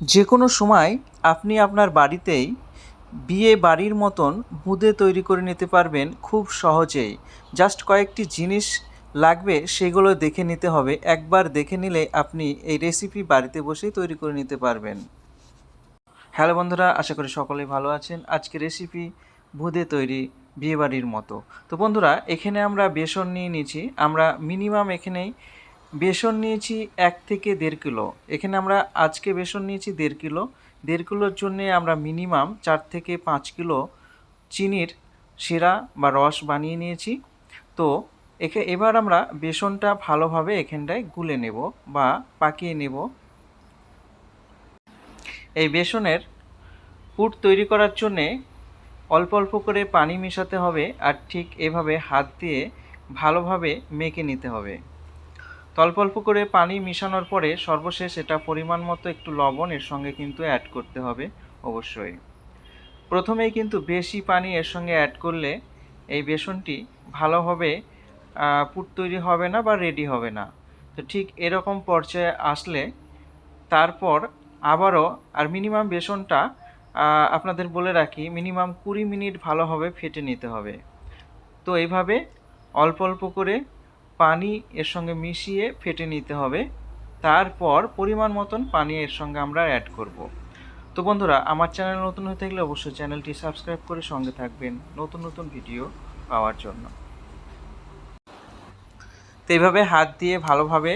যে কোনো সময় আপনি আপনার বাড়িতেই বিয়ে বাড়ির মতন বোঁদে তৈরি করে নিতে পারবেন খুব সহজেই। জাস্ট কয়েকটি জিনিস লাগবে, সেগুলো দেখে নিতে হবে। একবার দেখে নিলে আপনি এই রেসিপি বাড়িতে বসেই তৈরি করে নিতে পারবেন। হ্যালো বন্ধুরা, আশা করি সকলেই ভালো আছেন। আজকে রেসিপি বোঁদে তৈরি বিয়েবাড়ির মতো। তো বন্ধুরা, এখানে আমরা বেসন নিয়ে নিয়েছি। আমরা মিনিমাম এখানেই বেসন নিয়েছি 1 থেকে 1.5 কিলো। এখানে আমরা আজকে বেসন নিয়েছি 1.5 কিলো। 1.5 কিলোর জন্যে আমরা মিনিমাম 4 থেকে 5 কিলো চিনির শিরা বা রস বানিয়ে নিয়েছি। তো এবার আমরা বেসনটা ভালোভাবে এখানটায় গুলে নেব বা পাকিয়ে নেব। এই বেসনের পুর তৈরি করার জন্যে অল্প অল্প করে পানি মেশাতে হবে, আর ঠিক এভাবে হাত দিয়ে ভালোভাবে মেখে নিতে হবে। তো অল্প অল্প করে পানি মেশানোর পরে সর্বশেষ এটা পরিমাণ মতো একটু লবণ এর সঙ্গে কিন্তু অ্যাড করতে হবে অবশ্যই। প্রথমেই কিন্তু বেশি পানি এর সঙ্গে অ্যাড করলে এই বেসনটি ভালোভাবে পুর তৈরি হবে না বা রেডি হবে না। তো ঠিক এরকম পর্যায়ে আসলে তারপর আবারও আর মিনিমাম বেসনটা আপনাদের বলে রাখি মিনিমাম 20 মিনিট ভালোভাবে ফেটে নিতে হবে। তো এইভাবে অল্প অল্প করে পানি এর সঙ্গে মিশিয়ে ফেটে নিতে হবে। তারপর পরিমাণ মতন পানি এর সঙ্গে আমরা অ্যাড করব। তো বন্ধুরা, আমার চ্যানেল নতুন হয়ে থাকলে অবশ্যই চ্যানেলটি সাবস্ক্রাইব করে সঙ্গে থাকবেন নতুন নতুন ভিডিও পাওয়ার জন্য। তো এইভাবে হাত দিয়ে ভালোভাবে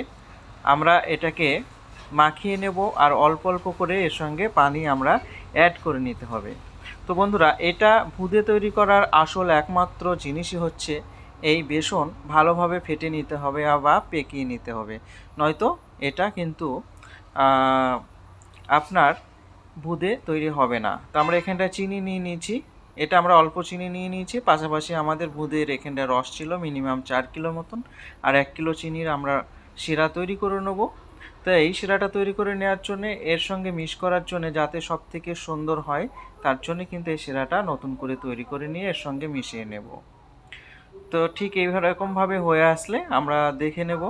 আমরা এটাকে মাখিয়ে নেব, আর অল্প অল্প করে এর সঙ্গে পানি আমরা অ্যাড করে নিতে হবে। তো বন্ধুরা, এটা বোঁদে তৈরি করার আসল একমাত্র জিনিসই হচ্ছে এই বেসন ভালোভাবে ফেটে নিতে হবে বা পেকিয়ে নিতে হবে, নয়তো এটা কিন্তু আপনার বোঁদে তৈরি হবে না। তো আমরা এখানটায় চিনি নিয়ে নিয়েছি। এটা আমরা অল্প চিনি নিয়ে নিয়েছি, পাশাপাশি আমাদের বোঁদের এখানটায় রস ছিল মিনিমাম 4 কিলো মতন, আর 1 কিলো চিনির আমরা শিরা তৈরি করে নেব। তো এই শিরাটা তৈরি করে নেওয়ার জন্যে এর সঙ্গে মিক্স করার জন্য যাতে সব থেকে সুন্দর হয়, তার জন্য কিন্তু এই শিরাটা নতুন করে তৈরি করে নিয়ে এর সঙ্গে মিশিয়ে নেব। তো ঠিক এইরকমভাবে হয়ে আসলে আমরা দেখে নেব।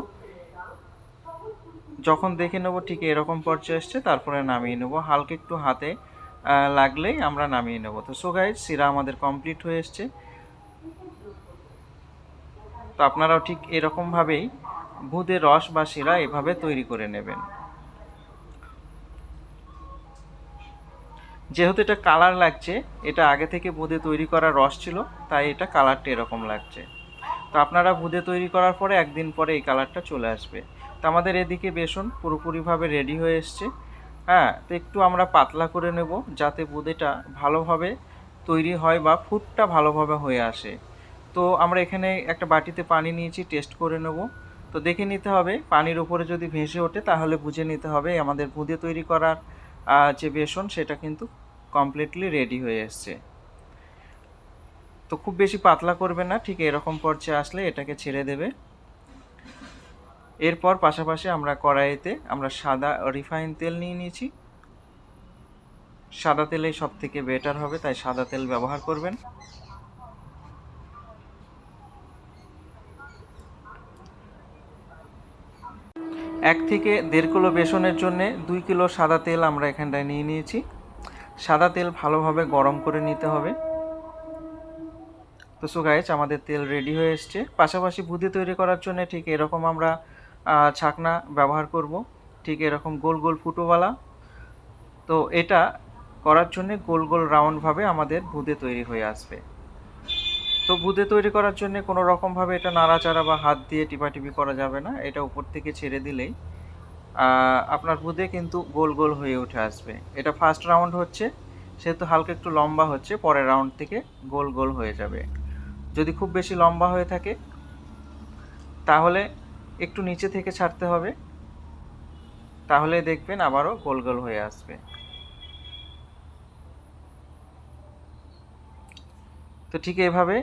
যখন দেখে নেব ঠিক এরকম পর্যায়ে এসছে, তারপরে নামিয়ে নেব। হালকা একটু হাতে লাগলেই আমরা নামিয়ে নেব। তো সো গাইস, শিরা আমাদের কমপ্লিট হয়ে এসছে। তো আপনারাও ঠিক এরকমভাবেই বোঁদের রস বা শিরা এভাবে তৈরি করে নেবেন। যেহেতু এটা কালার লাগছে, এটা আগে থেকে বোঁদে তৈরি করা রস ছিল, তাই এটা কালারটা এরকম লাগছে। তো আপনারা বোঁদে তৈরি করার পরে একদিন পরে এই কালারটা চলে আসবে। তো আমাদের এদিকে বেসন পুরোপুরিভাবে রেডি হয়ে এসছে। হ্যাঁ, তো একটু আমরা পাতলা করে নেব যাতে বোঁদেটা ভালোভাবে তৈরি হয় বা ফুডটা ভালোভাবে হয়ে আসে। তো আমরা এখানে একটা বাটিতে পানি নিয়েছি, টেস্ট করে নেব। তো দেখে নিতে হবে, পানির উপরে যদি ভেসে ওঠে তাহলে বুঝে নিতে হবে আমাদের বোঁদে তৈরি করার যে বেসন সেটা কিন্তু কমপ্লিটলি রেডি হয়ে এসছে। তো খুব বেশি পাতলা করবে না, ঠিক এরকম পর্যায়ে আসলে এটাকে ছেড়ে দেবে। এরপর পাশাপাশি আমরা কড়াইতে আমরা সাদা রিফাইন তেল নিয়ে নিয়েছি। সাদা তেলেই সব থেকে বেটার হবে, তাই সাদা তেল ব্যবহার করবেন। এক থেকে 1.5 কিলো বেসনের জন্য 2 কিলো সাদা তেল আমরা এখানটায় নিয়ে নিয়েছি। সাদা তেল ভালোভাবে গরম করে নিতে হবে। তো সো গাইস, আমাদের তেল রেডি হয়ে এসছে। পাশাপাশি বুঁদি তৈরি করার জন্য ঠিক এরকম আমরা ছাকনা ব্যবহার করব, ঠিক এরকম গোল গোল ফুটোওয়ালা। তো এটা করার জন্য গোল গোল রাউন্ডভাবে আমাদের বুঁদে তৈরি হয়ে আসবে। তো বুঁদে তৈরি করার জন্য কোনো রকমভাবে এটা নাড়াচাড়া বা হাত দিয়ে টিপাটিপি করা যাবে না। এটা উপর থেকে ছেড়ে দিলেই আপনার বুঁদে কিন্তু গোল গোল হয়ে উঠে আসবে। এটা ফার্স্ট রাউন্ড হচ্ছে, সেহেতু হালকা একটু লম্বা হচ্ছে, পরের রাউন্ড থেকে গোল গোল হয়ে যাবে। যদি খুব বেশি লম্বা হয়ে থাকে তাহলে একটু নিচে থেকে ছাড়তে হবে, তাহলে দেখবেন আবারও গোল গোল হয়ে আসবে। তো ঠিক এভাবে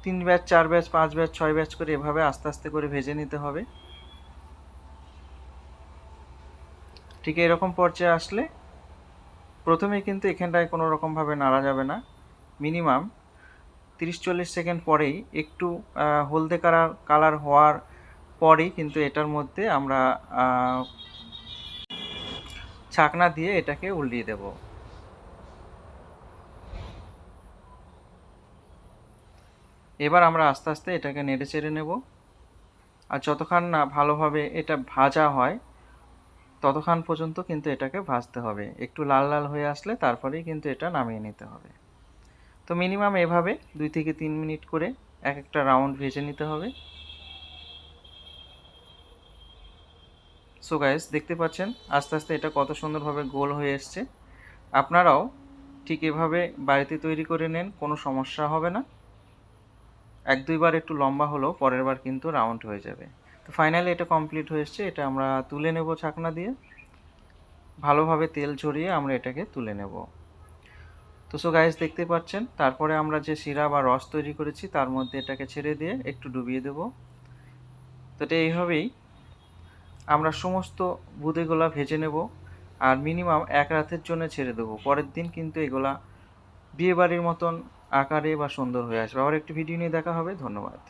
3 ব্যাচ 4 ব্যাচ 5 ব্যাচ 6 ব্যাচ করে এভাবে আস্তে আস্তে করে ভেজে নিতে হবে। ঠিক এরকম পর্যায়ে আসলে প্রথমেই কিন্তু এখানটায় কোনো রকমভাবে নাড়া যাবে না। মিনিমাম 30-40 সেকেন্ড পরেই একটু হলদে কালার হওয়ার পরেই কিন্তু এটার মধ্যে আমরা ছাকনা দিয়ে এটাকে উল্টিয়ে দেব। এবার আমরা আস্তে আস্তে এটাকে নেড়ে চেড়ে নেব। আর যতক্ষণ না ভালোভাবে এটা ভাজা হয় ততক্ষণ পর্যন্ত কিন্তু এটাকে ভাজতে হবে। একটু লাল লাল হয়ে আসলে তারপরেই কিন্তু এটা নামিয়ে নিতে হবে। তো মিনিমাম এভাবে 2 থেকে 3 মিনিট করে এক একটা রাউন্ড ভেজে নিতে হবে। সো গাইস, দেখতে পাচ্ছেন আস্তে আস্তে এটা কত সুন্দরভাবে গোল হয়ে এসছে। আপনারাও ঠিক এভাবে বাড়িতে তৈরি করে নেন, কোনো সমস্যা হবে না। 1-2 বার একটু লম্বা হলেও পরের বার কিন্তু রাউন্ড হয়ে যাবে। তো ফাইনালি এটা কমপ্লিট হয়ে এসছে। এটা আমরা তুলে নেব ছাকনা দিয়ে। ভালোভাবে তেল ঝরিয়ে আমরা এটাকে তুলে নেব। তো সো গাইস, দেখতে পাচ্ছেন তারপরে আমরা যে শিরা বা রস তৈরি করেছি তার মধ্যে এটাকে ছেড়ে দিয়ে একটু ডুবিয়ে দেব। তো এটা এইভাবেই আমরা সমস্ত বোঁদেগুলা ভেজে নেব। আর মিনিমাম 1 রাতের জন্য ছেড়ে দেবো। পরের দিন কিন্তু এগুলা বিয়েবাড়ির মতন আকারে বা সুন্দর হয়ে আসবে। আবার একটি ভিডিও নিয়ে দেখা হবে। ধন্যবাদ।